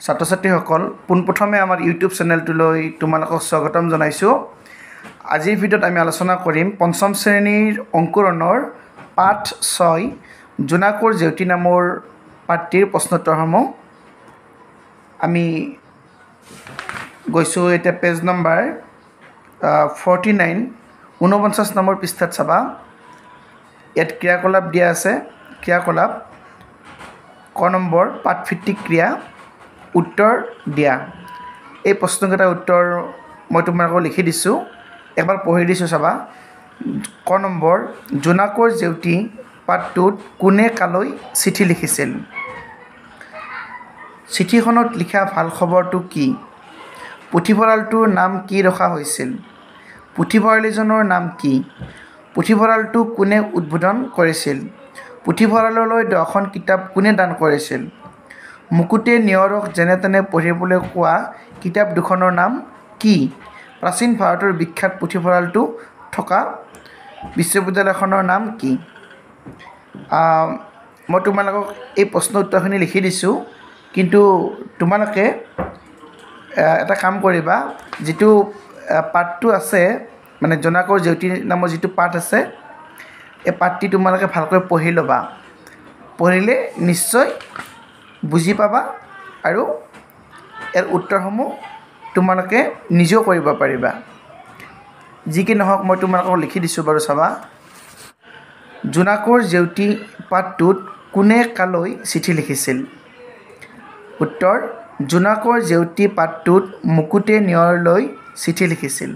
ছাত্ৰ ছাত্ৰীসকল পোনপ্ৰথমে আমাৰ ইউটিউব চেনেলটোলৈ তোমালোকক স্বাগতম জনাইছোঁ। আজিৰ ভিডিঅ'ত আমি আলোচনা কৰিম পঞ্চম শ্ৰেণীৰ অংকুৰণৰ পাঠ 6 জোনাকৰ জেউতি নামৰ পাঠটিৰ প্ৰশ্নোত্তৰসমূহ। আমি গৈছোঁ এতিয়া পেজ নম্বৰ 49 49 নম্বৰ পৃষ্ঠাত চাবা। ইয়াত ক্ৰিয়াকলাপ দিয়া আছে। ক্ৰিয়াকলাপ ক নম্বৰ পাঠভিত্তিক ক্ৰিয়া উত্তৰ দিয়া। এই প্ৰশ্নকেইটাৰ উত্তৰ মই তোমালোকক লিখি দিছোঁ, এবাৰ পঢ়ি দিছোঁ চাবা। ক নম্বৰ জোনাকৰ জেউতি পাঠটোত কোনে কালৈ চিঠি লিখিছিল? চিঠিখনত লিখা ভাল খবৰটো কি? পুথিভঁৰালটোৰ নাম কি ৰখা হৈছিল? পুথিভঁৰালীজনৰ নাম কি? পুথিভঁৰালটো কোনে উদ্বোধন কৰিছিল? পুথিভঁৰাললৈ 10খন কিতাপ কোনে দান কৰিছিল? মুকুটে নিয়ৰক যেনে তেনে পঢ়িবলৈ কোৱা কিতাপ দুখনৰ নাম কি? প্ৰাচীন ভাৰতৰ বিখ্যাত পুথিভঁৰালটো থকা বিশ্ববিদ্যালয়খনৰ নাম কি? মই তোমালোকক এই প্ৰশ্ন উত্তৰখিনি লিখি দিছোঁ, কিন্তু তোমালোকে এটা কাম কৰিবা, যিটো পাঠটো আছে মানে জোনাকৰ জেউতি নামৰ যিটো পাঠ আছে, এই পাঠটি তোমালোকে ভালকৈ পঢ়ি ল'বা। পঢ়িলে নিশ্চয় বুজি পাবা আৰু ইয়াৰ উত্তৰসমূহ তোমালোকে নিজেও কৰিব পাৰিবা। যি কি নহওক মই তোমালোকক লিখি দিছোঁ বাৰু চাবা। জোনাকৰ জেউতি পাঠটোত কোনে কালৈ চিঠি লিখিছিল? উত্তৰ জোনাকৰ জেউতি পাঠটোত মুকুটে নিয়ৰলৈ চিঠি লিখিছিল।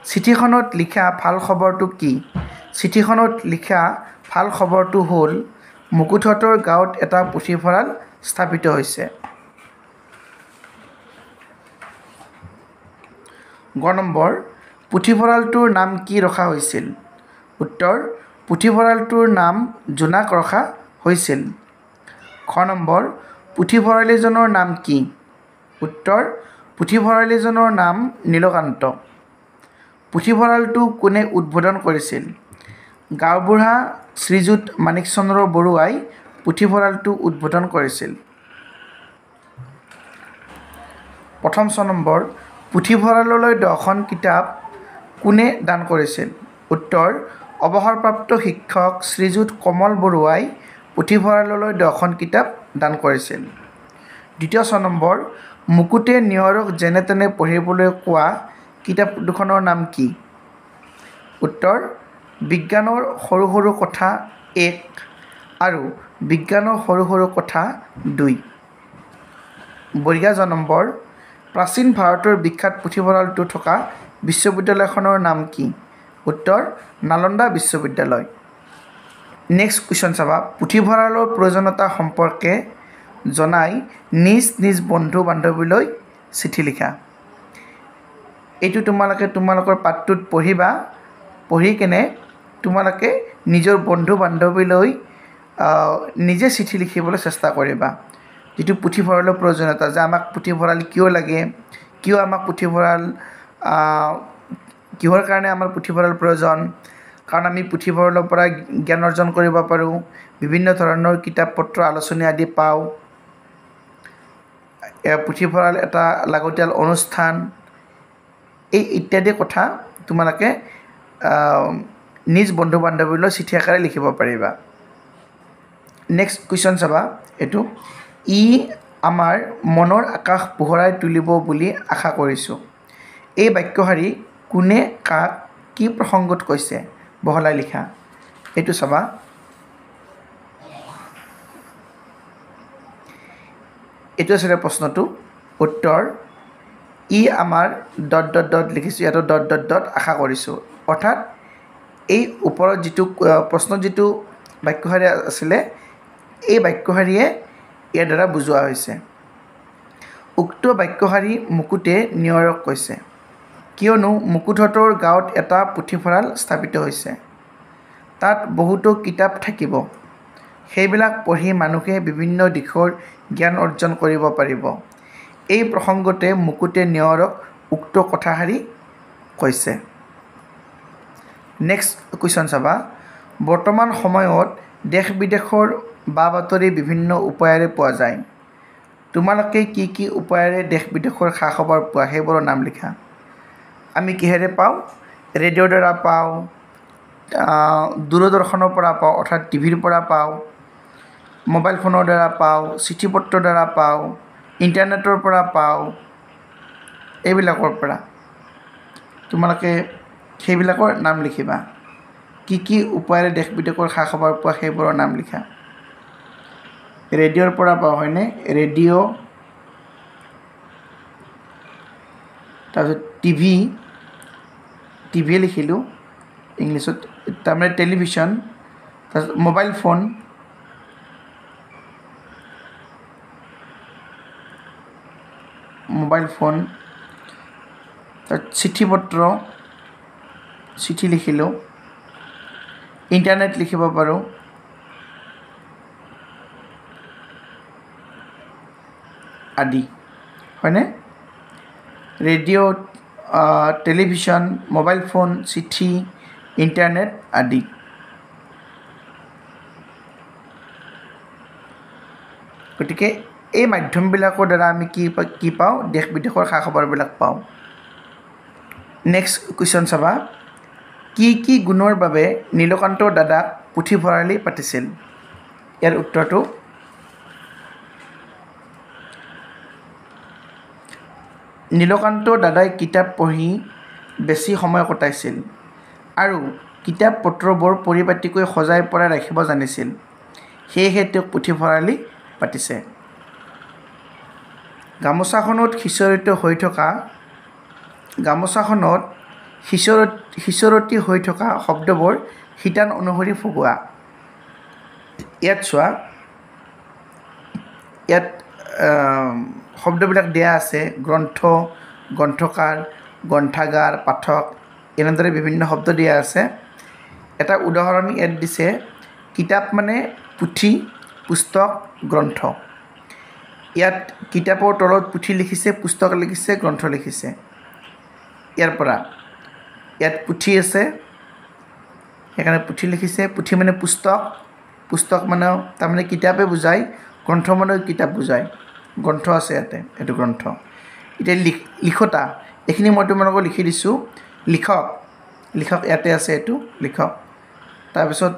চিঠিখনত লিখা ভাল খবৰটো কি? চিঠিখনত লিখা ভাল খবৰটো হ'ল মুকুটহঁতৰ গাঁৱত এটা পুথিভঁৰাল স্থাপিত হৈছে। গ নম্বৰ পুথিভঁৰালটোৰ নাম কি ৰখা হৈছিল? উত্তৰ পুথিভঁৰালটোৰ নাম জোনাক ৰখা হৈছিল। খ নম্বৰ পুথিভঁৰালীজনৰ নাম কি? উত্তৰ পুথিভঁৰালীজনৰ নাম নীলকান্ত। পুথিভঁৰালটো কোনে উদ্বোধন কৰিছিল? গাঁওবুঢ়া শ্ৰীযুত মাণিকচন্দ্ৰ বৰুৱাই পুথিভঁৰালটো উদ্বোধন কৰিছিল। প্ৰথম ছ নম্বৰ পুথিভঁৰাললৈ 10খন কিতাপ কোনে দান কৰিছিল? উত্তৰ অৱসৰপ্ৰাপ্ত শিক্ষক শ্ৰীযুত কমল বৰুৱাই পুথিভঁৰাললৈ 10খন কিতাপ দান কৰিছিল। দ্বিতীয় ছ নম্বৰ মুকুটে নিয়ৰক যেনে তেনে পঢ়িবলৈ কোৱা কিতাপ দুখনৰ নাম কি? উত্তৰ বিজ্ঞানৰ সৰু সৰু কথা 1 আৰু বিজ্ঞানৰ সৰু সৰু কথা 2। বঢ়িয়া। জ নম্বৰ প্ৰাচীন ভাৰতৰ বিখ্যাত পুথিভঁৰালটো থকা বিশ্ববিদ্যালয়খনৰ নাম কি? উত্তৰ নালন্দা বিশ্ববিদ্যালয়। নেক্সট কুৱেশ্যন চাবা। পুথিভঁৰালৰ প্ৰয়োজনীয়তা সম্পৰ্কে জনাই নিজ নিজ বন্ধু বান্ধৱীলৈ চিঠি লিখা। এইটো তোমালোকে তোমালোকৰ পাঠটোত পঢ়িবা। পঢ়ি কেনে তোমালোকে নিজৰ বন্ধু বান্ধৱীলৈ নিজে চিঠি লিখিবলৈ চেষ্টা কৰিবা। যিটো পুথিভঁৰালৰ প্ৰয়োজনীয়তা, যে আমাক পুথিভঁৰাল কিয় লাগে, কিয় আমাক পুথিভঁৰাল, কিহৰ কাৰণে আমাৰ পুথিভঁৰাল প্ৰয়োজন, কাৰণ আমি পুথিভঁৰালৰ পৰা জ্ঞান অৰ্জন কৰিব পাৰোঁ, বিভিন্ন ধৰণৰ কিতাপ পত্ৰ আলোচনী আদি পাওঁ। পুথিভঁৰাল এটা লাগতিয়াল অনুষ্ঠান, এই ইত্যাদি কথা তোমালোকে নিজ বন্ধু বান্ধৱীলৈ চিঠি আকাৰে লিখিব পাৰিবা। নেক্সট কুৱেশ্যন চাবা। এইটো ই আমাৰ মনৰ আকাশ পোহৰাই তুলিব বুলি আশা কৰিছোঁ। এই বাক্যশাৰী কোনে কাক কি প্ৰসংগত কৈছে? বহলাই লিখা। এইটো চাবা। এইটো আছিলে প্ৰশ্নটো। উত্তৰ ই আমাৰ ... লিখিছোঁ, ইয়াতো ... আশা কৰিছোঁ। অৰ্থাৎ এই ওপৰত যিটো প্ৰশ্নত যিটো বাক্যশাৰী আছিলে, এই বাক্যশাৰীয়ে ইয়াৰ দ্বাৰা বুজোৱা হৈছে। উক্ত বাক্যশাৰী মুকুটে নিয়ৰক কৈছে, কিয়নো মুকুটহঁতৰ গাঁৱত এটা পুথিভঁৰাল স্থাপিত হৈছে। তাত বহুতো কিতাপ থাকিব। সেইবিলাক পঢ়ি মানুহে বিভিন্ন দিশৰ জ্ঞান অৰ্জন কৰিব পাৰিব। এই প্ৰসংগতে মুকুটে নিয়ৰক উক্ত কথাষাৰি কৈছে। নেক্সট কুৱেশ্যন চাবা। বৰ্তমান সময়ত দেশ বিদেশৰ বা বাতৰি বিভিন্ন উপায়েৰে পোৱা যায়। তোমালোকে কি কি উপায়েৰে দেশ বিদেশৰ খা খবৰ পোৱা সেইবোৰৰ নাম লিখা আমি কিহেৰে পাওঁ ৰেডিঅ'ৰ দ্বাৰা পাওঁ দূৰদৰ্শনৰ পৰা পাওঁ অৰ্থাৎ টিভিৰ পৰা পাওঁ মোবাইল ফোনৰ দ্বাৰা পাওঁ চিঠি পত্ৰৰ দ্বাৰা পাওঁ ইণ্টাৰনেটৰ পৰা পাওঁ এইবিলাকৰ পৰা তোমালোকে সেইবিলাকৰ নাম লিখিবা কি কি উপায়েৰে দেশ বিদেশৰ খা খবৰ পোৱা সেইবোৰৰ নাম লিখা ৰেডিঅ'ৰ পৰা পাওঁ হয়নে ৰেডিঅ' তাৰপিছত টিভি লিখিলোঁ ইংলিছত তাৰমানে টেলিভিশ্যন তাৰপিছত মোবাইল ফোন তাৰপিছত চিঠি পত্ৰ চিঠি লিখিলোঁ ইণ্টাৰনেট লিখিব পাৰোঁ আদি হয়নে ৰেডিঅ' টেলিভিশ্যন মোবাইল ফোন চিঠি ইণ্টাৰনেট আদি গতিকে এই মাধ্যমবিলাকৰ দ্বাৰা আমি কি পাওঁ দেশ বিদেশৰ খা খবৰবিলাক পাওঁ নেক্সট কুৱেশ্যন চাবা কি কি গুণৰ বাবে নীলকান্ত দাদাক পুথিভঁৰালি পাতিছিল ইয়াৰ উত্তৰটো নীলকান্ত দাদাই কিতাপ পঢ়ি বেছি সময় কটাইছিল আৰু কিতাপ পত্ৰবোৰ পৰিপাটিকৈ সজাই পৰাই ৰাখিব জানিছিল সেয়েহে তেওঁক পুথিভঁৰালি পাতিছে গামোচাখনত সিঁচৰতি হৈ থকা শব্দবোৰ শিতান অনুসৰি ফুগুৱা ইয়াত চোৱা ইয়াত শব্দবিলাক দিয়া আছে গ্ৰন্থ গ্ৰন্থকাৰ গ্ৰন্থাগাৰ পাঠক এনেদৰে বিভিন্ন শব্দ দিয়া আছে এটা উদাহৰণ ইয়াত দিছে কিতাপ মানে পুথি পুস্তক গ্ৰন্থ ইয়াত কিতাপৰ তলত পুথি লিখিছে পুস্তক লিখিছে গ্ৰন্থ লিখিছে ইয়াৰ পৰা ইয়াত পুথি আছে সেইকাৰণে পুথি লিখিছে পুথি মানে পুস্তক মানে তাৰমানে কিতাপে বুজায় গ্ৰন্থ মানে কিতাপ বুজায় গ্ৰন্থ আছে ইয়াতে এইটো গ্ৰন্থ এতিয়া লিখতা এইখিনি মই তোমালোকক লিখি দিছোঁ লিখক ইয়াতে আছে এইটো লিখক তাৰপিছত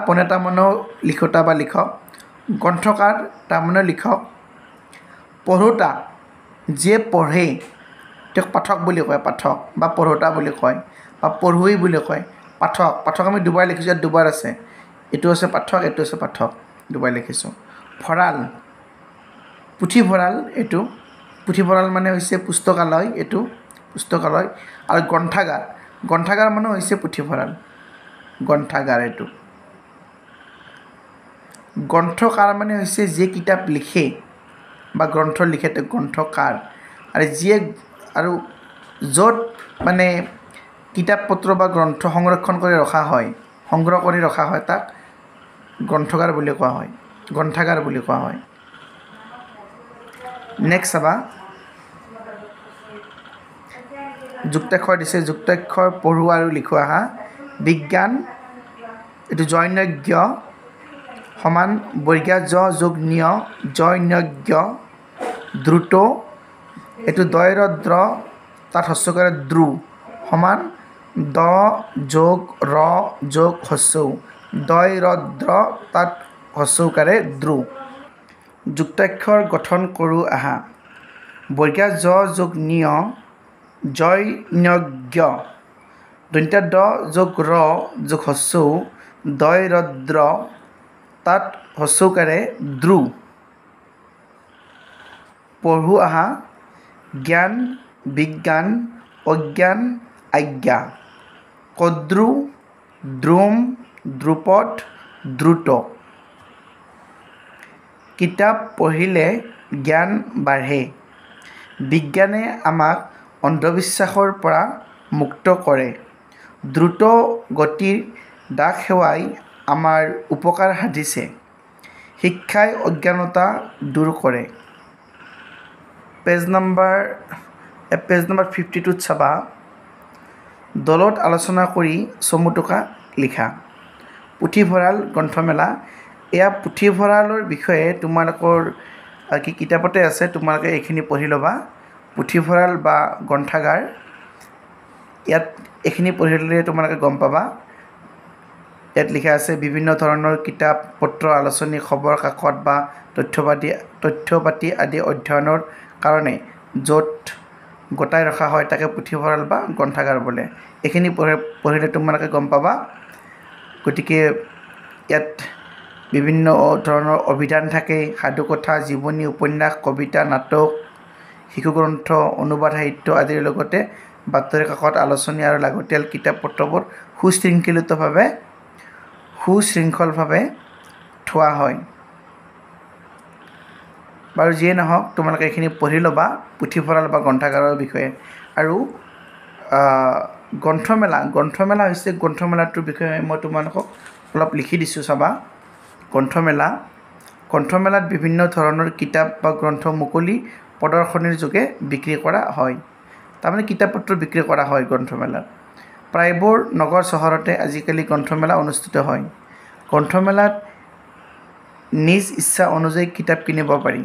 পনেতা মানেও লিখতা বা লিখক গ্ৰন্থকাৰ তাৰমানে লিখক পঢ়োতা যিয়ে পঢ়ে তেওঁক পাঠক বুলি কয় পাঠক বা পঢ়োতা বুলি কয় বা পঢ়ুৱৈ বুলি কয় পাঠক আমি দুবাৰ লিখিছোঁ ইয়াত দুবাৰ আছে এইটো আছে পাঠক এইটো আছে পাঠক দুবাৰ লিখিছোঁ ভঁৰাল পুথিভঁৰাল এইটো পুথিভঁৰাল মানে হৈছে পুস্তকালয় এইটো পুস্তকালয় আৰু গ্ৰন্থাগাৰ মানে হৈছে পুথিভঁৰাল গ্ৰন্থাগাৰ এইটো গ্ৰন্থকাৰ মানে হৈছে যিয়ে কিতাপ লিখে বা গ্ৰন্থ লিখে তেওঁ গ্ৰন্থকাৰ আৰু যিয়ে আৰু য'ত মানে কিতাপ পত্ৰ বা গ্ৰন্থ সংৰক্ষণ কৰি ৰখা হয় তাক গ্ৰন্থগাৰ বুলি কোৱা হয় গ্ৰন্থাগাৰ বুলি কোৱা হয় নেক্সট চাবা যুক্তাক্ষৰ দিছে যুক্তাক্ষৰ পঢ়োৱা আৰু লিখোৱা হা বিজ্ঞান এইটো জৈনজ্ঞ সমান বৰ্গীয়া জ যোগ জ্ঞ জৈনজ্ঞ দ্ৰুত এইটো দয়ৰদ্ৰ তাত হস্যকাৰে দ্ৰু সমান দ যোগ ৰ যোগ হস্যৌ দয়ৰদ্ৰ তাত হস্যৌকাৰে দ্ৰু যুক্তাক্ষৰ গঠন কৰোঁ আহা বৰ্গীয়া জ যোগ জ্ঞ জৈনজ্ঞ দন্ত্য দ যোগ ৰ যোগ হস্যৌ দয়ৰদ্ৰ তাত হস্যৌকাৰে দ্ৰু পঢ়ো আহা জ্ঞান বিজ্ঞান অজ্ঞান আজ্ঞা কদ্ৰু দ্ৰুম দ্ৰুপদ দ্ৰুত কিতাপ পঢ়িলে জ্ঞান বাঢ়ে বিজ্ঞানে আমাক অন্ধবিশ্বাসৰ পৰা মুক্ত কৰে দ্ৰুত গতিৰ ডাক সেৱাই আমাৰ উপকাৰ সাধিছে শিক্ষাই অজ্ঞানতা দূৰ কৰে পেজ নম্বৰ 52 চাবা দলত আলোচনা কৰি চমু টোকা লিখা পুথিভঁৰাল গ্ৰন্থমেলা এয়া পুথিভঁৰালৰ বিষয়ে তোমালোকৰ আৰু কি কিতাপতে আছে তোমালোকে এইখিনি পঢ়ি ল'বা পুথিভঁৰাল বা গ্ৰন্থাগাৰ ইয়াত এইখিনি পঢ়ি ল'লে তোমালোকে গম পাবা ইয়াত লিখা আছে বিভিন্ন ধৰণৰ কিতাপ পত্ৰ আলোচনী খবৰ কাকত বা তথ্যপাতি আদি অধ্যয়নৰ কাৰণে য'ত গোটাই ৰখা হয় তাকে পুথিভঁৰাল বা গ্ৰন্থাগাৰ বোলে এইখিনি পঢ়িলে তোমালোকে গম পাবা গতিকে ইয়াত বিভিন্ন ধৰণৰ অভিধান থাকে সাধুকথা জীৱনী উপন্যাস কবিতা নাটক শিশু গ্ৰন্থ অনুবাদ সাহিত্য আদিৰ লগতে বাতৰি কাকত আলোচনী আৰু লাগতিয়াল কিতাপ পত্ৰবোৰ সুশৃংখলভাৱে থোৱা হয় বাৰু যিয়ে নহওক তোমালোকে এইখিনি পঢ়ি ল'বা পুথিভঁৰাল বা গ্ৰন্থাগাৰৰ বিষয়ে আৰু গ্ৰন্থমেলা হৈছে গ্ৰন্থমেলাটোৰ বিষয়ে মই তোমালোকক অলপ লিখি দিছোঁ চাবা গ্ৰন্থমেলাত বিভিন্ন ধৰণৰ কিতাপ বা গ্ৰন্থ মুকলি প্ৰদৰ্শনীৰ যোগে বিক্ৰী কৰা হয় তাৰমানে কিতাপ পত্ৰ বিক্ৰী কৰা হয় গ্ৰন্থমেলাত প্ৰায়বোৰ নগৰ চহৰতে আজিকালি গ্ৰন্থমেলা অনুষ্ঠিত হয় গ্ৰন্থমেলাত নিজ ইচ্ছা অনুযায়ী কিতাপ কিনিব পাৰি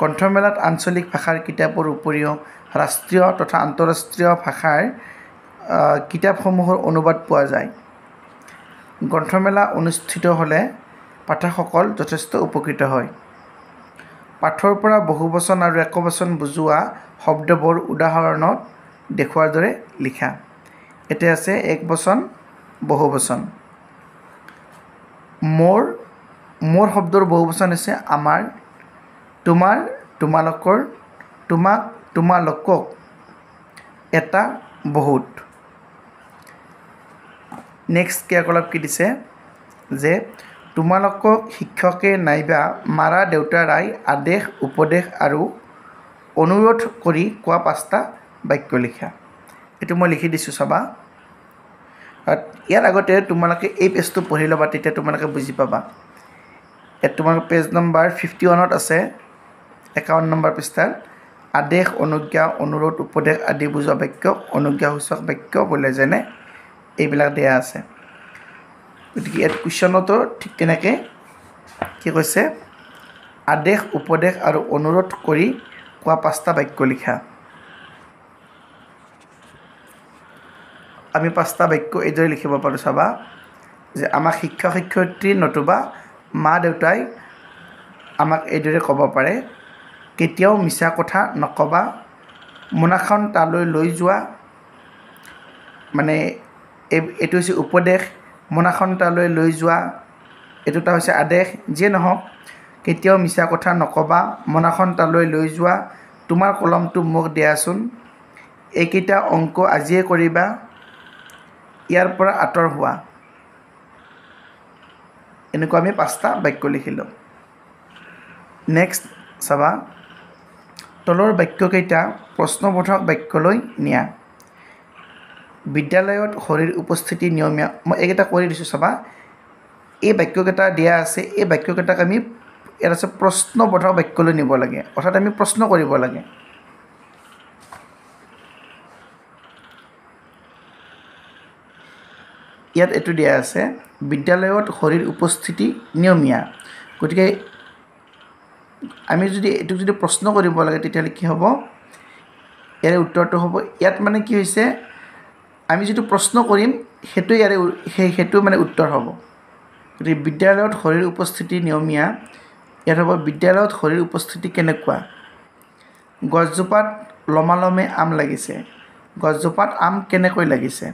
গ্ৰন্থমেলাত আঞ্চলিক ভাষাৰ কিতাপৰ উপৰিও ৰাষ্ট্ৰীয় তথা আন্তঃৰাষ্ট্ৰীয় ভাষাৰ কিতাপসমূহৰ অনুবাদ পোৱা যায় গ্ৰন্থমেলা অনুষ্ঠিত হ'লে পাঠকসকল যথেষ্ট উপকৃত হয় পাঠৰ পৰা বহুবচন আৰু একবচন বুজোৱা শব্দবোৰ উদাহৰণত দেখুৱাৰ দৰে লিখা এতে আছে একবচন বহুবচন মোৰ শব্দৰ বহুবচন হৈছে আমাৰ তোমাৰ তোমালোকৰ তোমাক তোমালোকক এটা বহুত নেক্সট ক্ৰিয়াকলাপ কি দিছে যে তোমালোকক শিক্ষকে নাইবা মাৰা দেউতাৰাই আদেশ উপদেশ আৰু অনুৰোধ কৰি কোৱা 5টা বাক্য লিখা এইটো মই লিখি দিছোঁ চাবা ইয়াৰ আগতে তোমালোকে এই পেজটো পঢ়ি ল'বা তেতিয়া তোমালোকে বুজি পাবা ইয়াত তোমালোকৰ পেজ নম্বৰ 51ত আছে 51 নম্বৰ পৃষ্ঠাত আদেশ অনুজ্ঞা অনুৰোধ উপদেশ আদি বুজোৱা বাক্য অনুজ্ঞাসূচক বাক্য বোলে যেনে এইবিলাক দিয়া আছে গতিকে ইয়াত কুৱেশ্যনতো ঠিক তেনেকৈ কি কৈছে আদেশ উপদেশ আৰু অনুৰোধ কৰি কোৱা 5টা বাক্য লিখা আমি 5টা বাক্য এইদৰে লিখিব পাৰোঁ চাবা যে আমাক শিক্ষক শিক্ষয়িত্ৰী নতুবা মা দেউতাই আমাক এইদৰে ক'ব পাৰে কেতিয়াও মিছা কথা নক'বা মোনাখন তালৈ লৈ যোৱা মানে এইটো হৈছে উপদেশ মোনাখন তালৈ লৈ যোৱা এইটো এটা হৈছে আদেশ যিয়ে নহওক কেতিয়াও মিছা কথা নক'বা মোনাখন তালৈ লৈ যোৱা তোমাৰ কলমটো মোক দিয়াচোন এইকেইটা অংক আজিয়ে কৰিবা ইয়াৰ পৰা আঁতৰ হোৱা এনেকুৱা আমি 5টা বাক্য লিখিলোঁ নেক্সট চাবা তলৰ বাক্যকেইটা প্ৰশ্নবোধক বাক্যলৈ নিয়া বিদ্যালয়ত শৰীৰ উপস্থিতি নিয়মীয়া মই এইকেইটা কৰি দিছোঁ চাবা এই বাক্যকেইটা দিয়া আছে এই বাক্যকেইটাক আমি ইয়াত আছে প্ৰশ্নবোধক বাক্যলৈ নিব লাগে অৰ্থাৎ আমি প্ৰশ্ন কৰিব লাগে ইয়াত এইটো দিয়া আছে বিদ্যালয়ত শৰীৰ উপস্থিতি নিয়মীয়া গতিকে আমি যদি এইটো যদি প্ৰশ্ন কৰিব লাগে তেতিয়াহ'লে কি হ'ব ইয়াৰ উত্তৰটো হ'ব ইয়াত মানে কি হৈছে আমি যিটো প্ৰশ্ন কৰিম সেইটো মানে উত্তৰ হ'ব গতিকে বিদ্যালয়ত শৰীৰ উপস্থিতি নিয়মীয়া ইয়াত হ'ব বিদ্যালয়ত শৰীৰ উপস্থিতি কেনেকুৱা গছজোপাত লমালমে আম লাগিছে গছজোপাত আম কেনেকৈ লাগিছে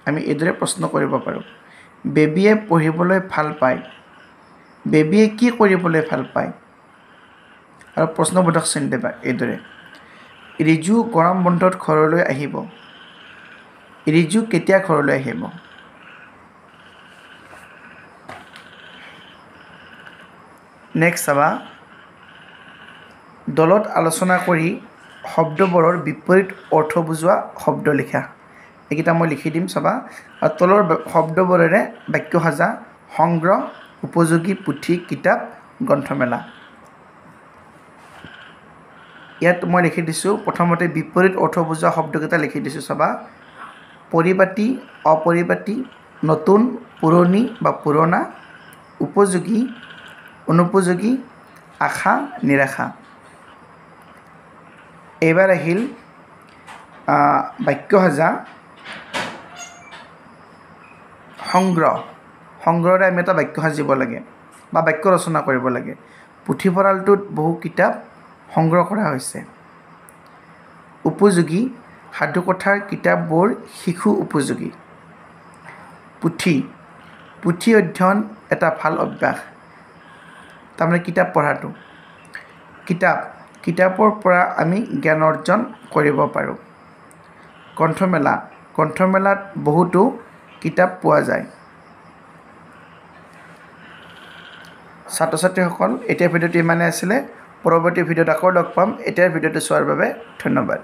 আমি এইদৰে প্ৰশ্ন কৰিব পাৰোঁ বেবীয়ে পঢ়িবলৈ ভাল পায় বেবীয়ে কি কৰিবলৈ ভাল পায় আৰু প্ৰশ্নবোধক চিন দেবা এইদৰে ৰিজু গৰম বন্ধত ঘৰলৈ আহিব ৰিজু কেতিয়া ঘৰলৈ আহিব নেক্সট চাবা দলত আলোচনা কৰি শব্দবোৰৰ বিপৰীত অৰ্থ বুজোৱা শব্দ লিখা এইকেইটা মই লিখি দিম চাবা আৰু তলৰ শব্দবোৰেৰে বাক্য সাজা সংগ্ৰহ উপযোগী পুথি কিতাপ গ্ৰন্থমেলা ইয়াত মই লিখি দিছোঁ প্ৰথমতে বিপৰীত অৰ্থ বুজোৱা শব্দকেইটা লিখি দিছোঁ চাবা পৰিপাটি অপৰিপাটি নতুন পুৰণি বা পুৰণা উপযোগী অনুপযোগী আশা নিৰাশা এইবাৰ আহিল বাক্য সাজা সংগ্ৰহৰে আমি এটা বাক্য সাজিব লাগে বা বাক্য ৰচনা কৰিব লাগে। পুথিভঁৰালটোত বহু কিতাপ সংগ্ৰহ কৰা হৈছে। উপযোগী সাধুকথাৰ কিতাপবোৰ শিশু উপযোগী। পুথি অধ্যয়ন এটা ভাল অভ্যাস, তাৰমানে কিতাপ পঢ়াটো। কিতাপৰ পৰা আমি জ্ঞান অৰ্জন কৰিব পাৰোঁ। গ্ৰন্থমেলাত বহুতো কিতাপ পোৱা যায়। ছাত্ৰ ছাত্ৰীসকল, এতিয়া ভিডিঅ'টো ইমানেই আছিলে। পৰৱৰ্তী ভিডিঅ'ত আকৌ লগ পাম। এতিয়াৰ ভিডিঅ'টো চোৱাৰ বাবে ধন্যবাদ।